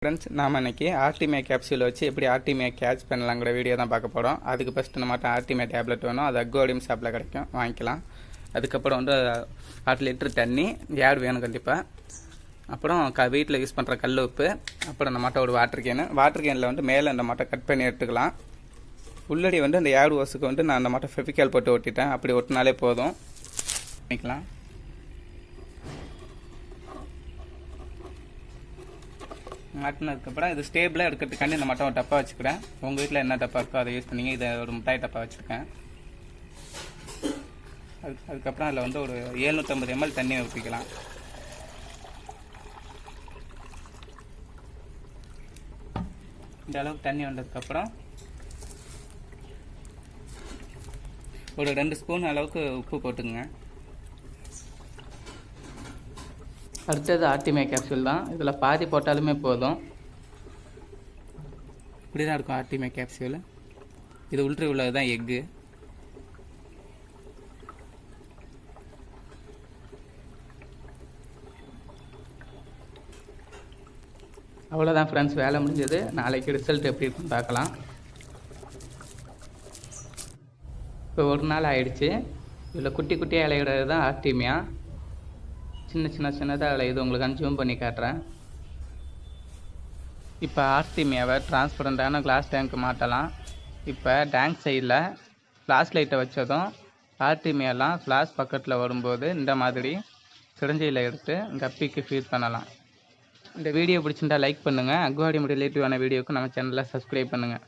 Friends, நாம் இன்றைக்கி artemia capsule வச்சு எப்படி ஆர்டிமியா கேட்ச் பண்ணலாங்கிற வீடியோ தான் பார்க்க போகிறோம். அதுக்கு ஃபஸ்ட்டு நம்மகிட்ட ஆர்டிமியா டேப்லெட் வேணும். அது அக்வாடியம் ஷாப்பில் கிடைக்கும், வாங்கிக்கலாம். அதுக்கப்புறம் 8 லிட்டர் தண்ணி ஏடு வேணும் கண்டிப்பாக. அப்புறம் வீட்டில் யூஸ் பண்ணுற கல் உப்பு. அப்புறம் நம்மகிட்ட ஒரு வாட்டர் கேனில் மேலே இந்த மாட்டை கட் பண்ணி எடுத்துக்கலாம். உள்ளடி அந்த ஏடு ஓஸுக்கு நான் அந்த மாட்டை ஃபெவிகால் போட்டு ஒட்டிட்டேன். அப்படி ஒட்டினாலே போதும். பண்ணிக்கலாம். மாட்டினதுக்கப்புறம் இது ஸ்டேபிளாக எடுக்கிறதுக்காண்டி இந்த மட்டும் ஒரு டப்பா வச்சுக்கிறேன். உங்கள் வீட்டில் என்ன டப்பா இருக்கோ அதை யூஸ் பண்ணிங்க. இதை ஒரு மிட்டாய் டப்பா வச்சுருக்கேன். அதுக்கப்புறம் அதில் ஒரு 750 ml தண்ணி ஊற்றிக்கலாம். இந்த அளவுக்கு தண்ணி வந்ததுக்கப்புறம் ஒரு 2 ஸ்பூன் அளவுக்கு உப்பு போட்டுக்குங்க. அடுத்தது ஆர்டிமியா கேப்சூல் தான். இதில் பாதி போட்டாலுமே போதும். இப்படி தான் இருக்கும் ஆர்டிமியா கேப்சூல். இது உள்ட்ரி உள்ளது தான் எக்கு. அவ்வளோதான் ஃப்ரெண்ட்ஸ், வேலை முடிஞ்சது. நாளைக்கு ரிசல்ட் எப்படி இருக்குன்னு பார்க்கலாம். இப்போ ஒரு நாள் ஆயிடுச்சு. இதில் குட்டி குட்டியாக இலையிறது தான் ஆர்டிமியா. சின்னதாக இது உங்களுக்கு ஜூம் பண்ணி காட்டுறேன். இப்போ ஆர்டிமியாவை டிரான்ஸ்பரண்டான கிளாஸ் டேங்க்கு மாட்டலாம். இப்போ டேங்க் சைடில் ஃப்ளாஷ் லைட்டை வச்சதும் ஆர்டிமியாலாம் ஃப்ளாஷ் பக்கத்தில் வரும்போது இந்த மாதிரி சிரஞ்சியில் எடுத்து கப்பிக்கு ஃபீட் பண்ணலாம். இந்த வீடியோ பிடிச்சிருந்தா லைக் பண்ணுங்கள். அக்வாடியம் ரிலேட்டிவான வீடியோக்கு நம்ம சேனலில் சப்ஸ்கிரைப் பண்ணுங்கள்.